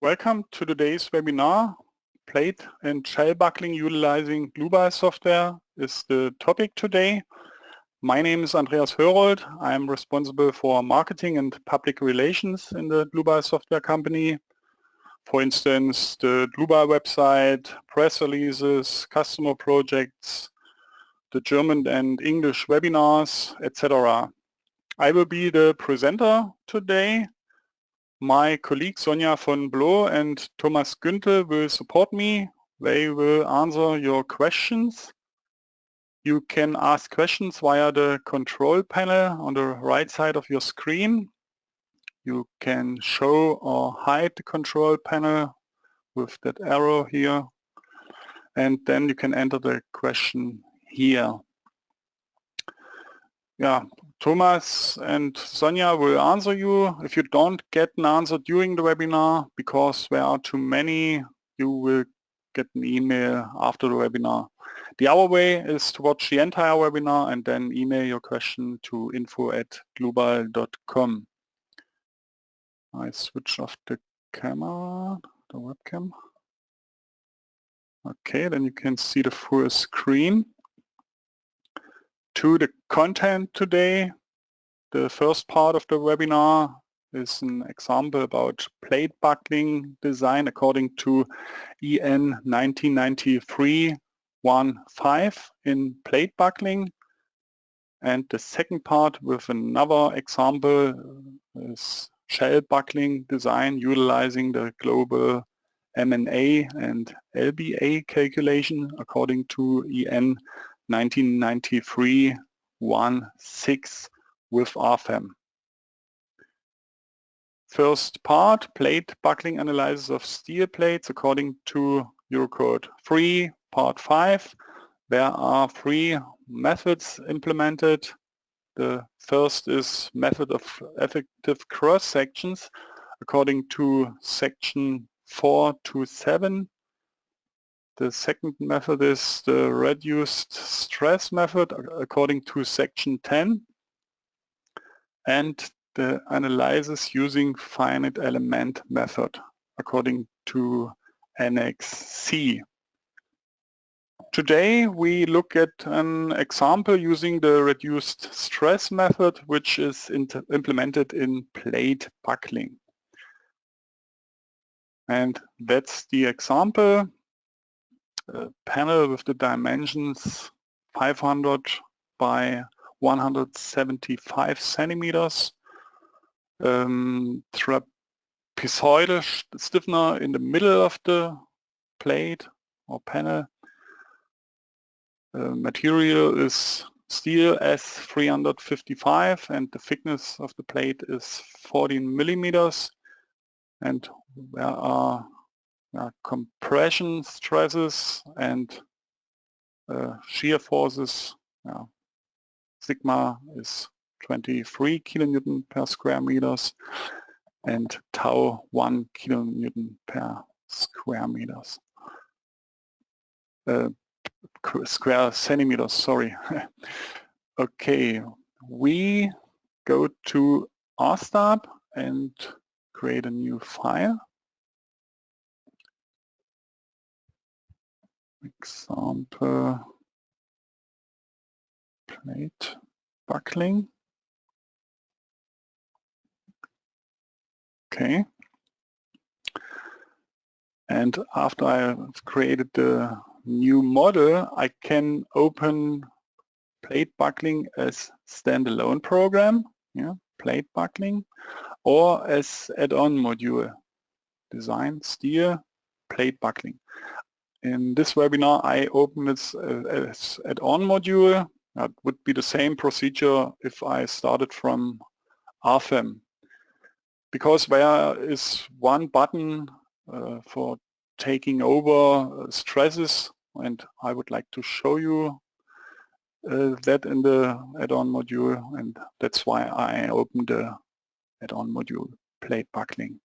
Welcome to today's webinar. Plate and shell buckling utilizing Dlubal Software is the topic today. My name is Andreas Hörold. I am responsible for marketing and public relations in the Dlubal Software company. For instance, the Dlubal website, press releases, customer projects, the German and English webinars, etc. I will be the presenter today. My colleague Sonja von Bloh and Thomas Günther will support me. They will answer your questions. You can ask questions via the control panel on the right side of your screen. You can show or hide the control panel with that arrow here. And then you can enter the question here. Thomas and Sonja will answer you. If you don't get an answer during the webinar, because there are too many, you will get an email after the webinar. The other way is to watch the entire webinar and then email your question to info@global.com. I switch off the camera, the webcam. Okay, then you can see the full screen. To the content today, the first part of the webinar is an example about plate buckling design according to EN 1993-15 in plate buckling. And the second part with another example is shell buckling design utilizing the global M&A and LBA calculation according to EN 1993-16 with RFEM. First part, plate buckling analysis of steel plates according to Eurocode 3, part 5. There are three methods implemented. The first is method of effective cross sections according to section 427. The second method is the reduced stress method according to section 10, and the analysis using finite element method according to Annex C. Today we look at an example using the reduced stress method, which is implemented in plate buckling. And that's the example. A panel with the dimensions 500 by 175 centimeters, trapezoidal stiffener in the middle of the plate or panel. Material is steel S355 and the thickness of the plate is 14 millimeters, and there are compression stresses and shear forces. Sigma is 23 kilonewton per square meters and tau 1 kilonewton per square meters. Square centimeters, sorry. Okay, we go to RStab and create a new file. Example plate buckling. Okay. And after I've created the new model, I can open plate buckling as standalone program, plate buckling, or as add-on module, design steel plate buckling. In this webinar, I open this as add-on module. That would be the same procedure if I started from RFEM. Because there is one button for taking over stresses, and I would like to show you that in the add-on module, and that's why I opened the add-on module plate buckling.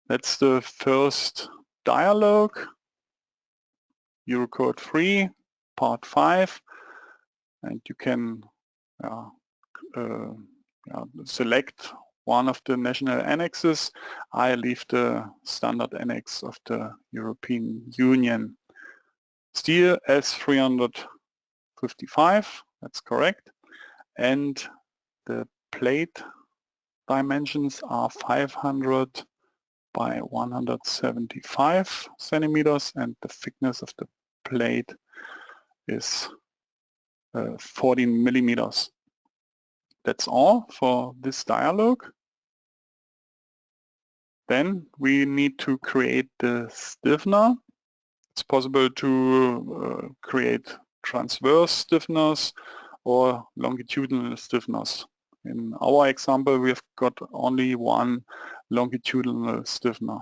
That's the first dialog, Eurocode 3, part 5, and you can select one of the national annexes. I leave the standard annex of the European Union. Steel S355, that's correct. And the plate dimensions are 500 by 175 centimeters, and the thickness of the plate is 14 millimeters. That's all for this dialog. Then we need to create the stiffener. It's possible to create transverse stiffeners or longitudinal stiffeners. In our example, we've got only one longitudinal stiffener.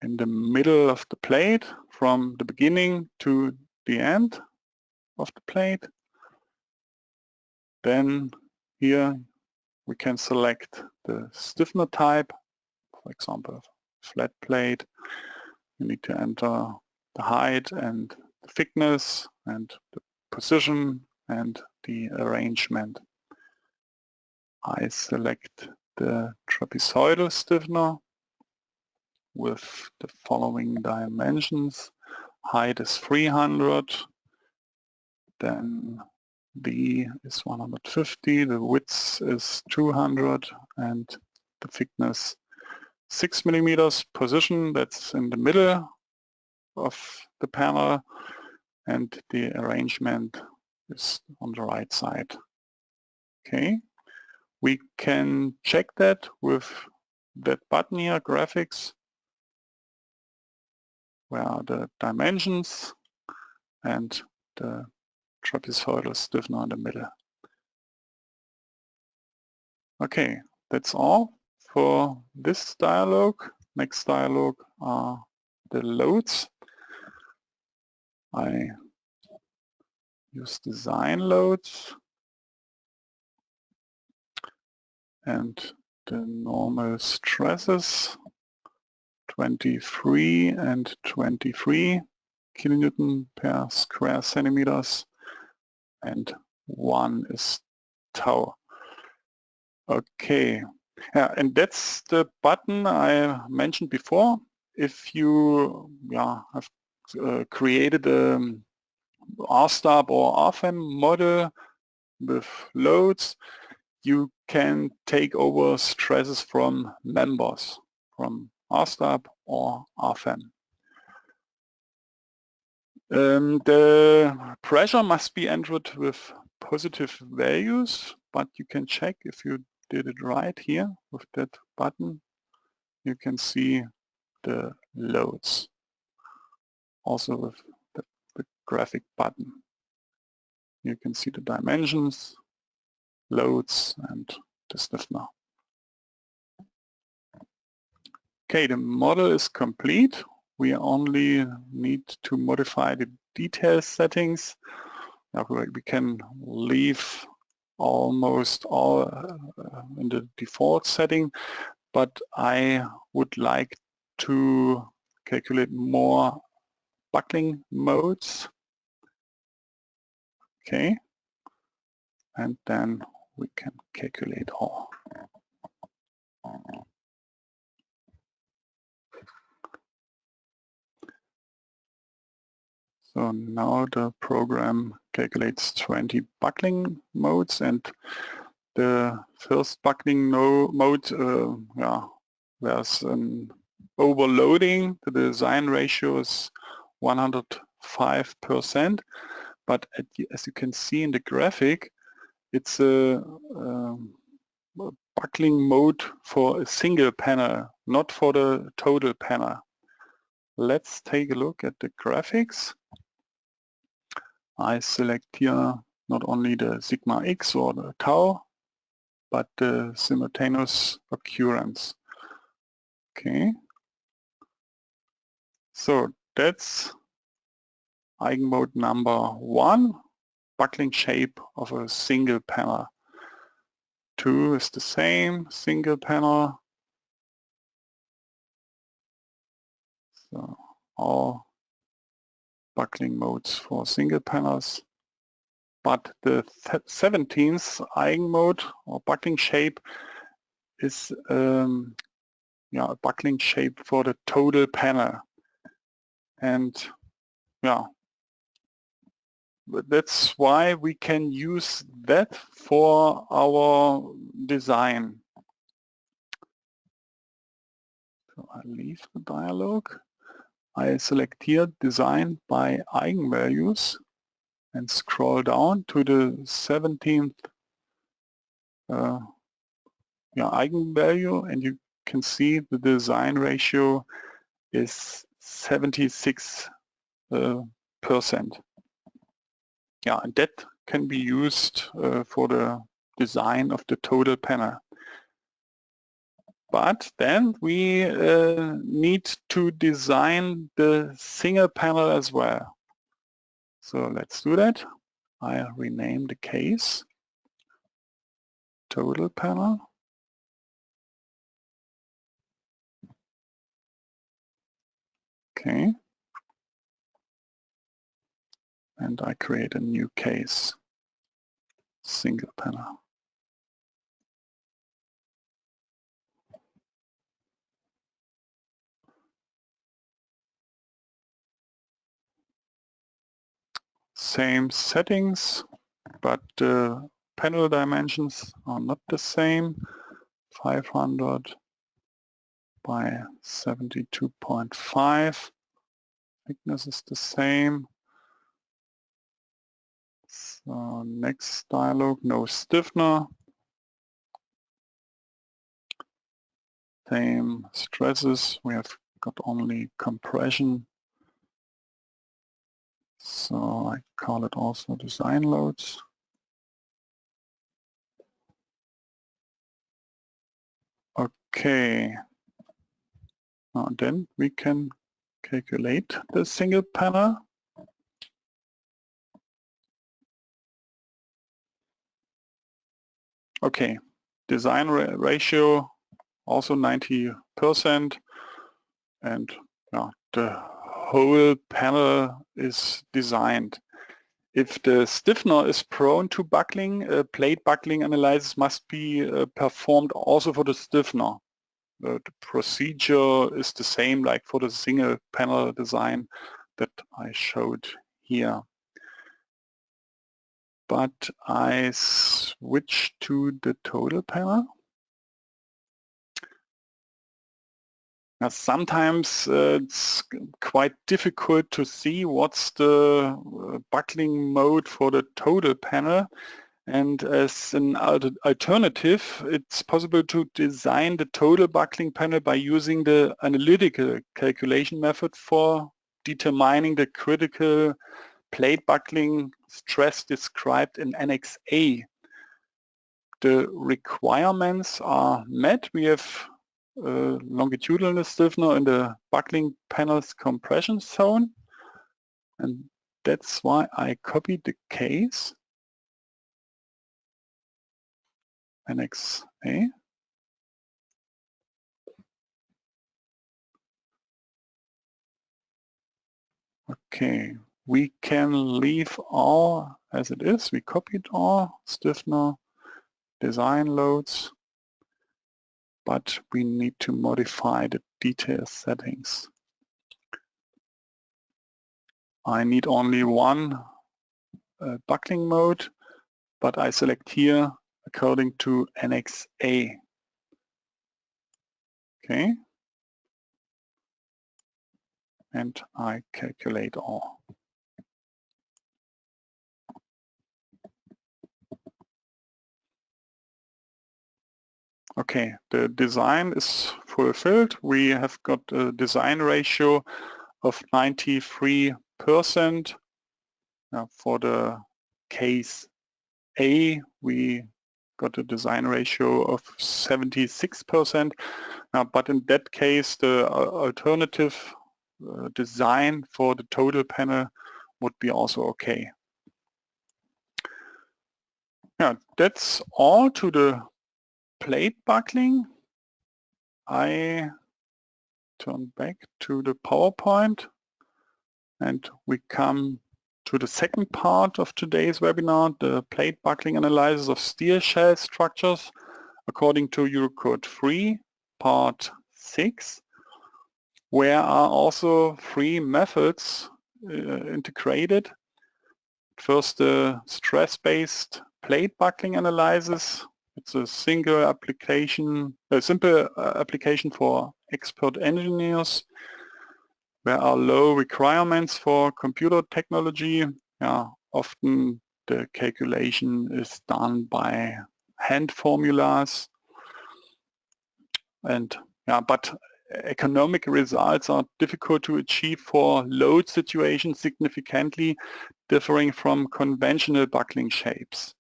In the middle of the plate, from the beginning to the end of the plate. Then here we can select the stiffener type, for example, flat plate. You need to enter the height and the thickness and the position and the arrangement. I select the trapezoidal stiffener with the following dimensions. Height is 300, then B is 150, the width is 200, and the thickness 6 millimeters. Position, that's in the middle of the panel, and the arrangement is on the right side. Okay, we can check that with that button here, graphics, where are the dimensions and the trapezoidal stiffener in the middle. Okay, that's all for this dialog. Next dialog are the loads. I use design loads and the normal stresses, 23 and 23 kilonewton per square centimeters, and 1 is tau. Okay, yeah, and that's the button I mentioned before. If you have created a RSTAB or RFEM model with loads, you can take over stresses from members, from RSTAB or RFEM. The pressure must be entered with positive values, but you can check if you did it right here with that button. You can see the loads also with the graphic button. You can see the dimensions, loads, and the stiffener. Okay, the model is complete. We only need to modify the detail settings. Now we can leave almost all in the default setting, but I would like to calculate more buckling modes. Okay, and then we can calculate all. So now the program calculates 20 buckling modes, and the first buckling mode, there's an overloading. The design ratio is 105%, but as you can see in the graphic, it's a buckling mode for a single panel, not for the total panel. Let's take a look at the graphics. I select here not only the sigma x or the tau, but the simultaneous occurrence. Okay. So that's eigenmode number 1, buckling shape of a single panel. 2 is the same, single panel. So all buckling modes for single panels. but the 17th eigenmode or buckling shape is a buckling shape for the total panel. And yeah, that's why we can use that for our design. So I leave the dialog. I select here design by eigenvalues and scroll down to the 17th eigenvalue, and you can see the design ratio is 76%. Yeah, and that can be used for the design of the total panel. But then we need to design the single panel as well. So let's do that. I rename the case total panel. Okay. And I create a new case, single panel. Same settings, but the panel dimensions are not the same. 500 by 72.5. Thickness is the same. So next dialog, no stiffener. Same stresses, we have got only compression. So I call it also design loads. Okay. Now then we can calculate the single panel. Okay, design ratio also 90%, and the whole panel is designed. If the stiffener is prone to buckling, a plate buckling analysis must be performed also for the stiffener. The procedure is the same like for the single panel design that I showed here. But I switch to the total panel. Now, sometimes it's quite difficult to see what's the buckling mode for the total panel. And as an alternative, it's possible to design the total buckling panel by using the analytical calculation method for determining the critical plate buckling stress described in Annex A. The requirements are met. We have longitudinal stiffener in the buckling panel's compression zone, and that's why I copied the case Annex A. Okay, we can leave all as it is. We copied all stiffener, design loads, but we need to modify the detail settings. I need only one buckling mode, but I select here according to Annex A. Okay. And I calculate all. Okay, the design is fulfilled. We have got a design ratio of 93%. Now for the case A, we got a design ratio of 76%. Now, but in that case, the alternative design for the total panel would be also okay. Yeah, that's all to the plate buckling. I turn back to the PowerPoint and we come to the second part of today's webinar, the plate buckling analysis of steel shell structures according to Eurocode 3, part 6, where are also 3 methods integrated. First, the stress-based plate buckling analysis. It's a simple application for expert engineers. There are low requirements for computer technology. Often the calculation is done by hand formulas, and but economic results are difficult to achieve for load situations significantly differing from conventional buckling shapes.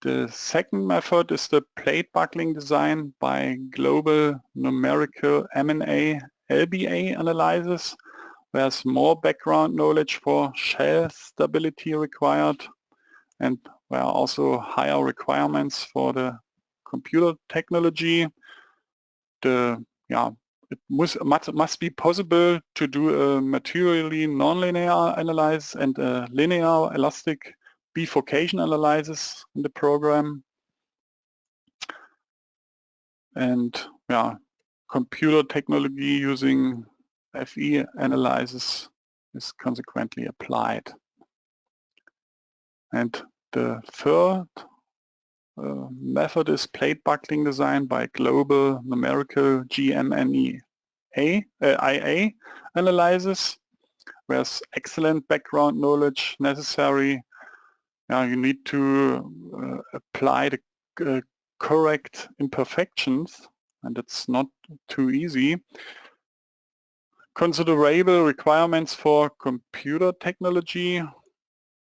The second method is the plate buckling design by global numerical M&A LBA analysis. There's more background knowledge for shell stability required, and there are also higher requirements for the computer technology. It must be possible to do a materially nonlinear analysis and a linear elastic bifurcation analysis in the program. And computer technology using FE analysis is consequently applied. And the third method is plate buckling design by global numerical GMNE IA analysis. There's excellent background knowledge necessary. You need to apply the correct imperfections, and it's not too easy. Considerable requirements for computer technology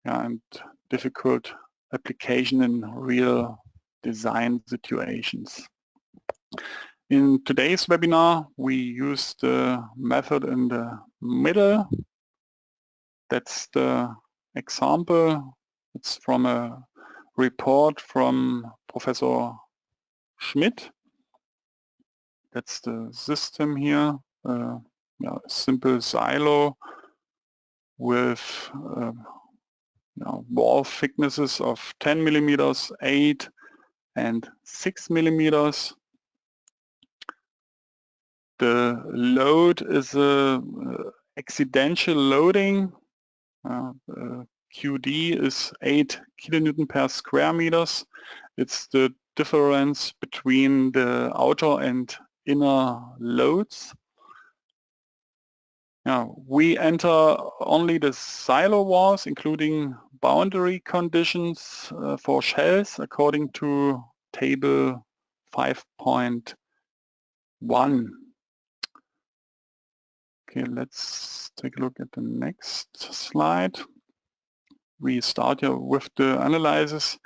and difficult application in real design situations. In today's webinar, we use the method in the middle. That's the example. It's from a report from Professor Schmidt. That's the system here. A simple silo with wall thicknesses of 10 millimeters, 8 and 6 millimeters. The load is a accidental loading. QD is 8 kilonewton per square meters. It's the difference between the outer and inner loads. We enter only the silo walls, including boundary conditions for shells according to table 5.1. Okay, let's take a look at the next slide. We start here with the analysis.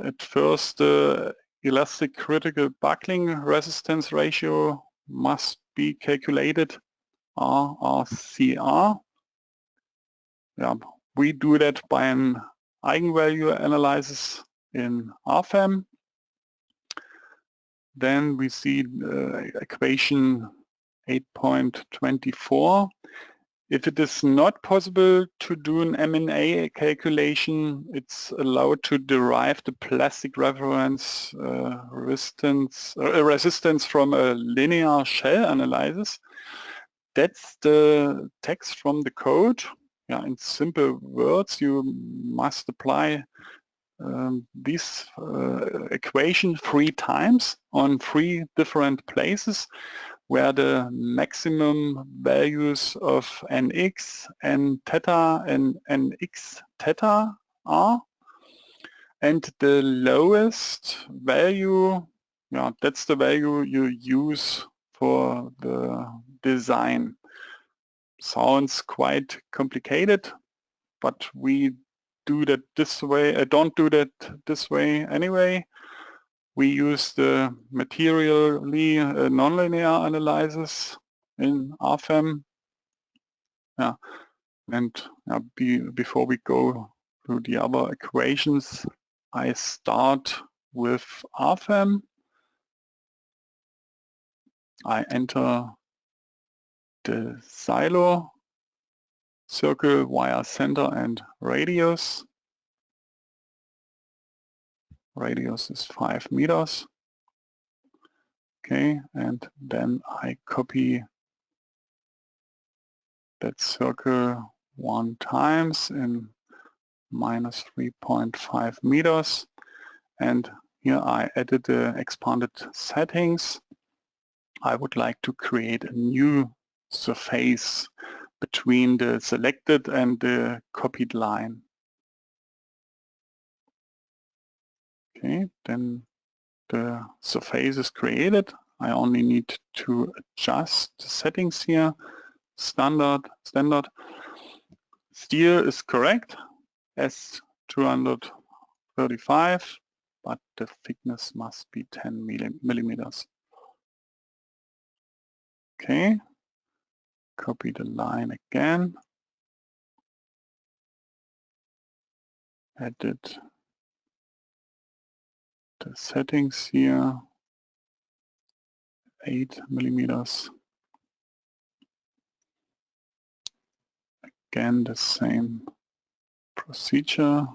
At first, the elastic critical buckling resistance ratio must be calculated, RRCR. We do that by an eigenvalue analysis in RFEM. Then we see equation 8.24. If it is not possible to do an M&A calculation, it's allowed to derive the plastic reference resistance from a linear shell analysis. That's the text from the code. In simple words, you must apply this equation 3 times on 3 different places where the maximum values of nx, n theta and nx theta are, and the lowest value, that's the value you use for the design. Sounds quite complicated, but we do that this way. I don't do that this way anyway. We use the materially nonlinear analysis in RFEM. Before we go to the other equations, I start with RFEM. I enter the silo circle via center and radius. Radius is 5 meters. Okay, and then I copy that circle 1 times in minus 3.5 meters. And here I added the expanded settings. I would like to create a new surface between the selected and the copied line. Okay, then the surface is created. I only need to adjust the settings here. Standard. Steel is correct, S235, but the thickness must be 10 millimeters. Okay, copy the line again. Edit the settings here, 8 millimeters. Again, the same procedure,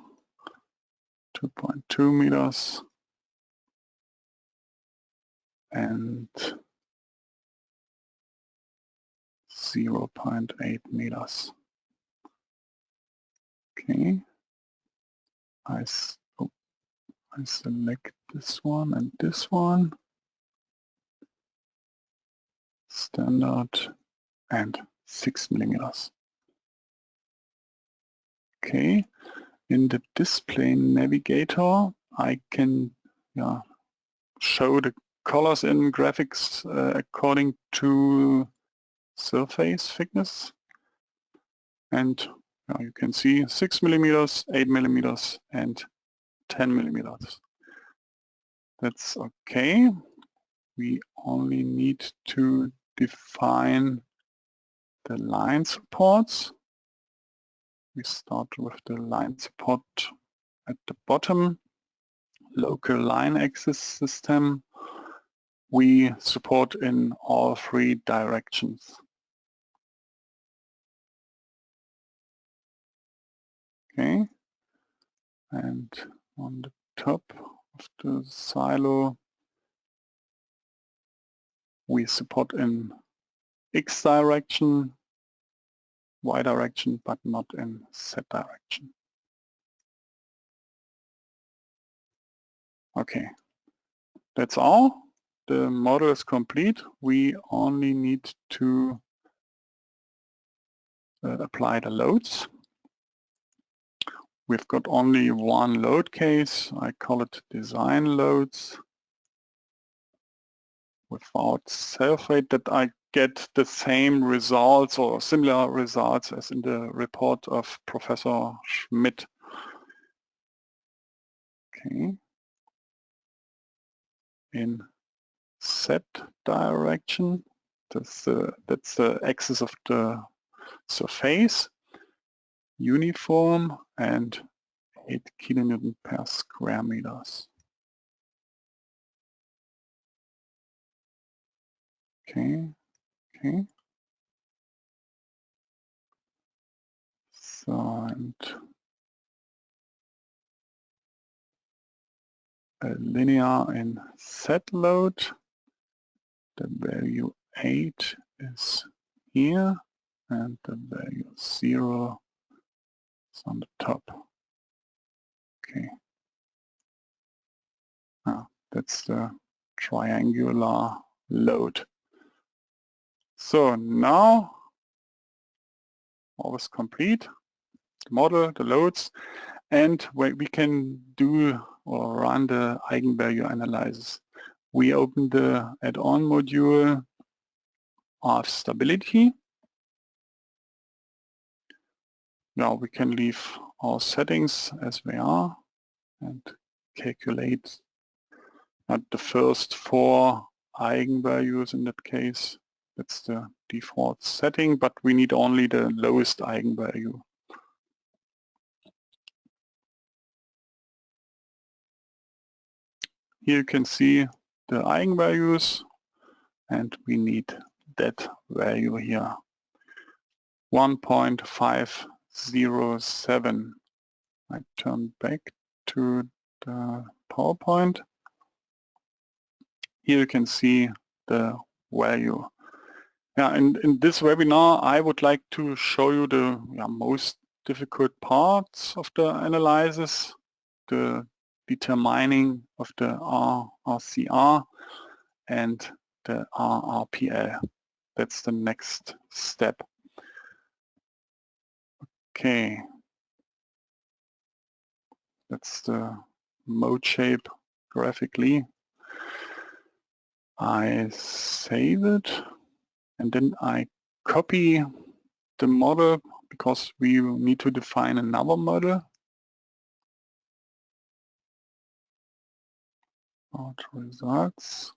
2.2 meters and 0.8 meters. Okay, I select this one and this one, standard, and 6 millimeters. Okay, in the display navigator I can show the colors in graphics according to surface thickness, and you can see 6 millimeters, 8 millimeters and 10 millimeters. That's okay. We only need to define the line supports. We start with the line support at the bottom, local line axis system. We support in all 3 directions. Okay, and on the top of the silo we support in X direction, Y direction, but not in Z direction. Okay, that's all. The model is complete. We only need to apply the loads. We've got only one load case. I call it design loads. Without self-weight, that I get the same results or similar results as in the report of Professor Schmidt. Okay. In Z direction, that's the axis of the surface, uniform and 8 kilonewton per square meters. Okay. So, and a linear in Z load. The value 8 is here and the value 0 is on the top. Okay. That's the triangular load. So now all is complete. The model, the loads, and we can do or run the eigenvalue analysis. We open the add-on module of stability. Now we can leave our settings as they are and calculate at the first 4 eigenvalues in that case. That's the default setting, but we need only the lowest eigenvalue. Here you can see the eigenvalues and we need that value here. 1.507. I turn back to the PowerPoint. Here you can see the value. Yeah, in this webinar I would like to show you the most difficult parts of the analysis, the determining of the RCR and the RRPL. That's the next step. Okay, that's the mode shape graphically. I save it and then I copy the model because we need to define another model. Out results.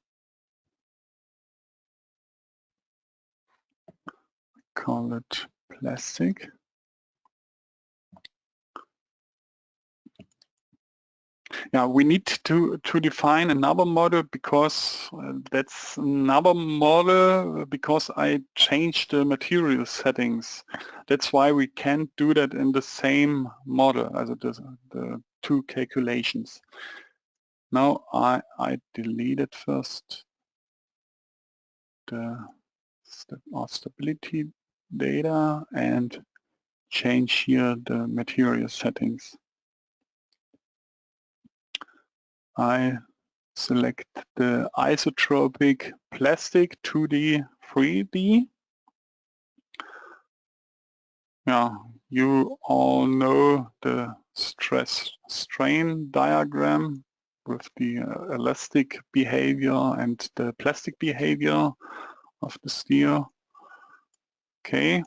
Call it plastic. Yeah, we need to define another model because that's another model because I changed the material settings. That's why we can't do that in the same model, as the two calculations. Now I deleted first the stability data and change here the material settings. I select the isotropic plastic 2D, 3D. Yeah, you all know the stress-strain diagram with the elastic behavior and the plastic behavior of the steel. Okay.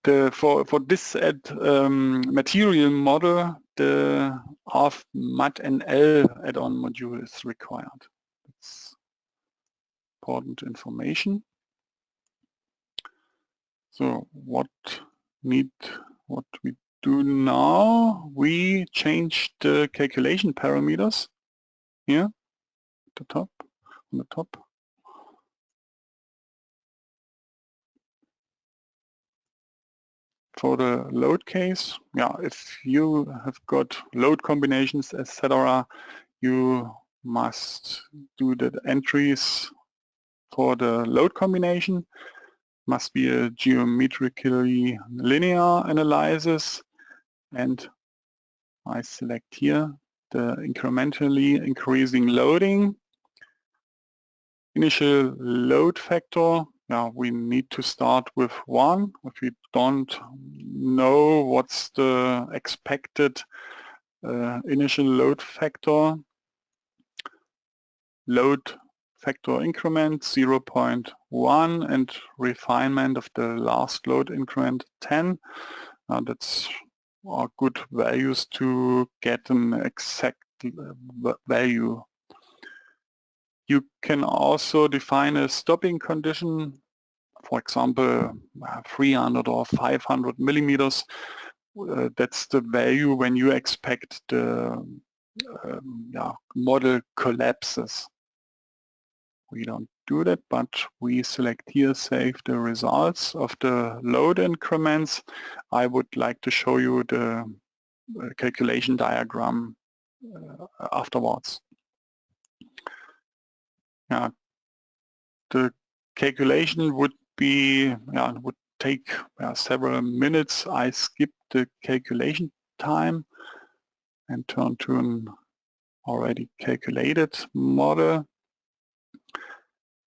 For this material model, the RF-MAT-NL add-on module is required. It's important information. So what we do now, we change the calculation parameters here at the top, on the top. For the load case, yeah, if you have got load combinations, etc., you must do the entries for the load combination. Must be a geometrically linear analysis, and I select here the incrementally increasing loading. Initial load factor. Yeah, we need to start with 1. If we don't know what's the expected initial load factor, load factor increment 0.1 and refinement of the last load increment 10. That's are good values to get an exact value. You can also define a stopping condition, for example 300 or 500 millimeters. That's the value when you expect the model collapses. We don't do that, but we select here, save the results of the load increments. I would like to show you the calculation diagram afterwards. Yeah, the calculation would be would take several minutes. I skip the calculation time and turn to an already calculated model.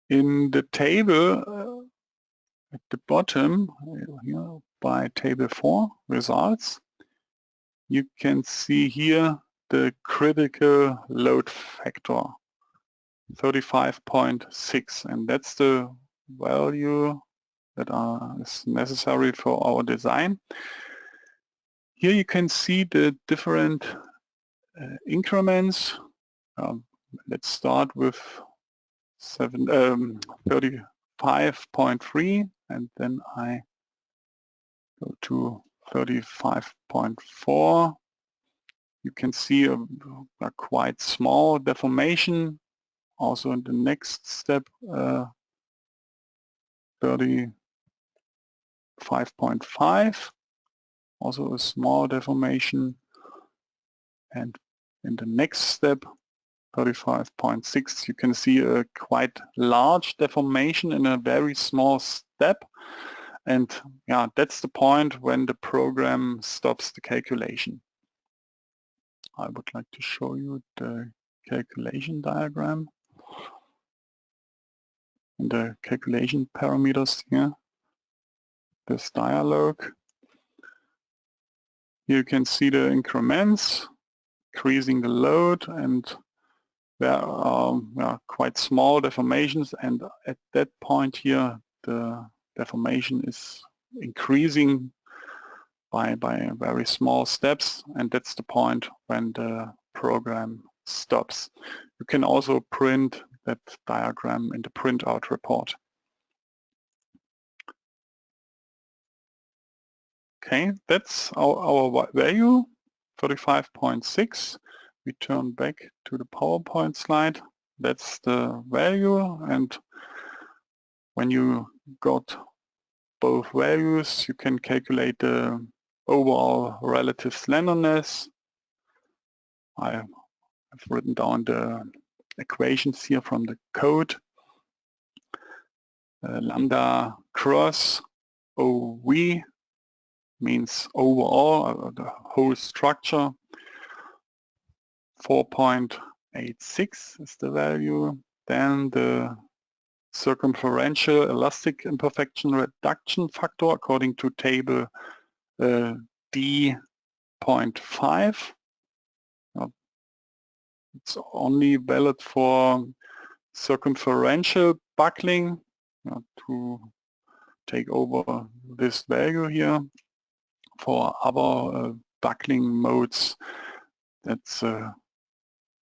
In the table at the bottom here by table 4 results, you can see here the critical load factor 35.6, and that's the value that is necessary for our design. Here you can see the different increments. Let's start with 35.3 and then I go to 35.4. You can see a quite small deformation. Also in the next step, 30 5.5, also a small deformation, and in the next step 35.6 you can see a quite large deformation in a very small step, and yeah, that's the point when the program stops the calculation. I would like to show you the calculation diagram and the calculation parameters here. This dialog. Here you can see the increments, increasing the load, and there are quite small deformations, and at that point here the deformation is increasing by very small steps, and that's the point when the program stops. You can also print that diagram in the printout report. Okay, that's our value, 35.6. We turn back to the PowerPoint slide. That's the value, and when you got both values, you can calculate the overall relative slenderness. I have written down the equations here from the code. Lambda cross OV means overall, the whole structure. 4.86 is the value. Then the circumferential elastic imperfection reduction factor according to table D.5. It's only valid for circumferential buckling. To take over this value here. For other buckling modes, that's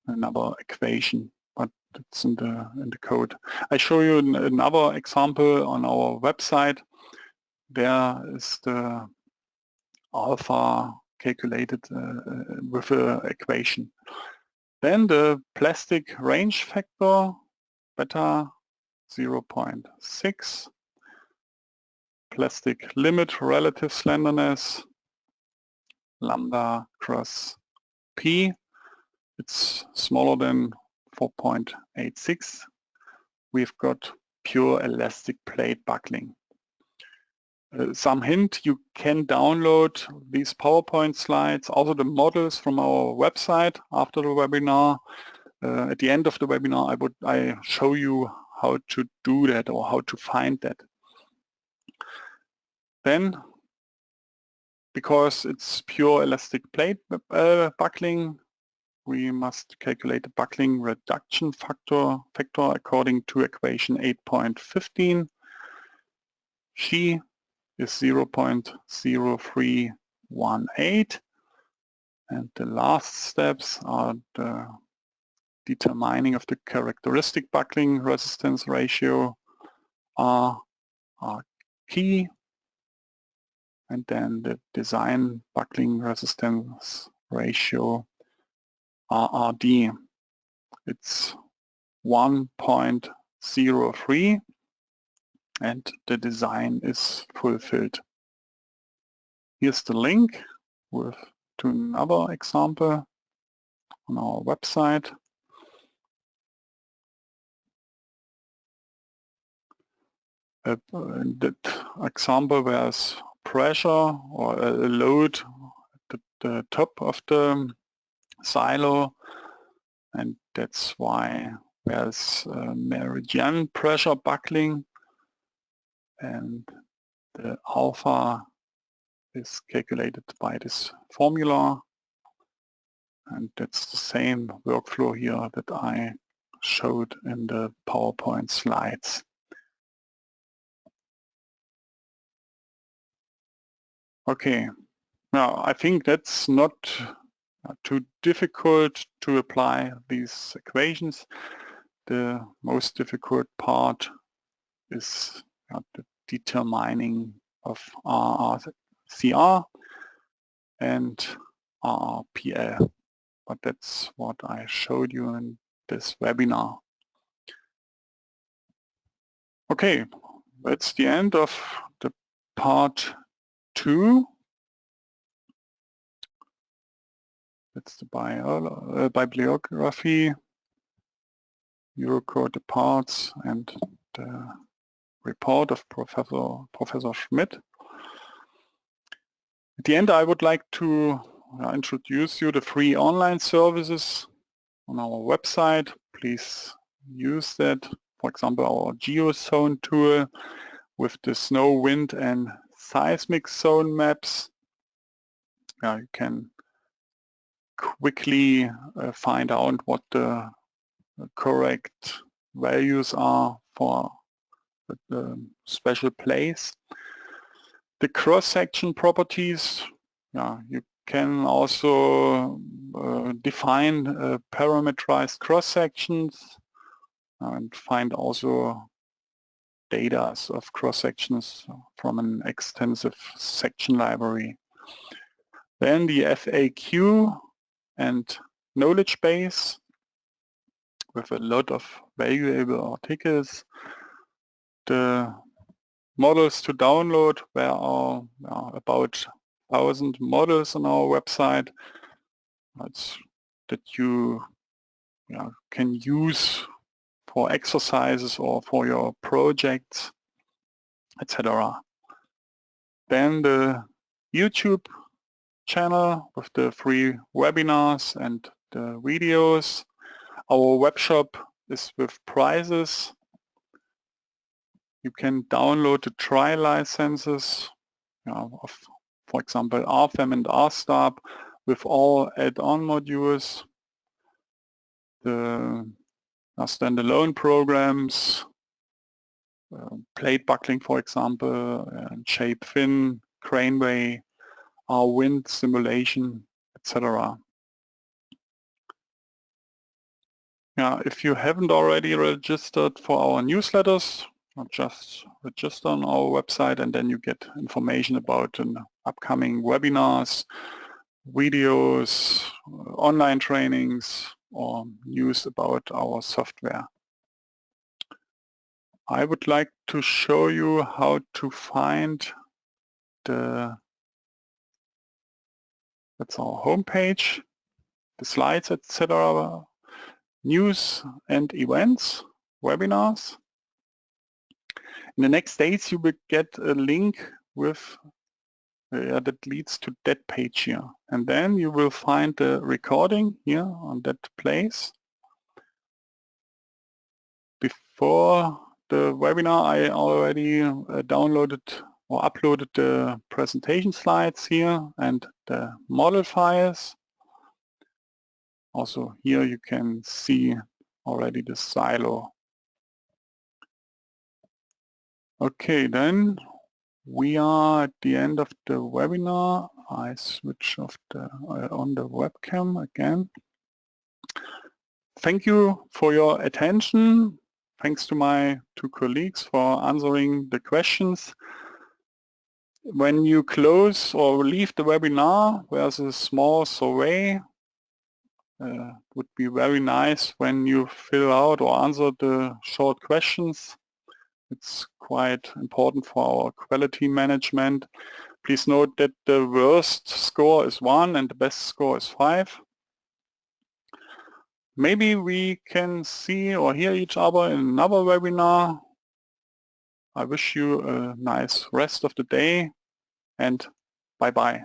another equation, but it's in the code. I show you another example on our website. There is the alpha calculated with an equation. Then the plastic range factor, beta 0.6. Plastic limit relative slenderness, lambda cross P. It's smaller than 4.86. We've got pure elastic plate buckling. Some hint, you can download these PowerPoint slides, also the models from our website after the webinar. At the end of the webinar, I show you how to do that or how to find that. Then, because it's pure elastic plate buckling, we must calculate the buckling reduction factor according to equation 8.15. She is 0.0318, and the last steps are the determining of the characteristic buckling resistance ratio, R key, and then the design buckling resistance ratio, RRD. It's 1.03, and the design is fulfilled. Here's the link to another example on our website. In that example, there's pressure or a load at the top of the silo, and that's why there's meridian pressure buckling, and the alpha is calculated by this formula, and that's the same workflow here that I showed in the PowerPoint slides. Okay, now I think that's not too difficult to apply these equations. The most difficult part is the determining of RRCR and RRPL, but that's what I showed you in this webinar. Okay, that's the end of the part 2. That's the bibliography, Eurocode, the parts, and the report of Professor Schmidt. At the end, I would like to introduce you the free online services on our website. Please use that. For example, our GeoZone tool with the snow, wind and seismic zone maps. You can quickly find out what the correct values are for the special place. The cross-section properties, you can also define parameterized cross-sections and find also data of cross-sections from an extensive section library. Then the FAQ and knowledge base with a lot of valuable articles. The models to download, there are about 1,000 models on our website that you can use for exercises or for your projects, etc. Then the YouTube channel with the free webinars and the videos. Our web shop is with prizes. You can download the trial licenses of, for example, RFEM and RSTARP with all add-on modules. The standalone programs, plate buckling, for example, and shape fin, craneway, our wind simulation, etc. If you haven't already registered for our newsletters, just register on our website and then you get information about upcoming webinars, videos, online trainings, or news about our software. I would like to show you how to find that's our homepage, the slides, etc., news and events, webinars. In the next days you will get a link with that leads to that page here, and then you will find the recording here on that place. Before the webinar I already downloaded or uploaded the presentation slides here and the model files. Also here you can see already the silo. Okay, then we are at the end of the webinar. I switch off on the webcam again. Thank you for your attention. Thanks to my two colleagues for answering the questions. When you close or leave the webinar, there's a small survey. Would be very nice when you fill out or answer the short questions. It's quite important for our quality management. Please note that the worst score is 1 and the best score is 5. Maybe we can see or hear each other in another webinar. I wish you a nice rest of the day and bye-bye.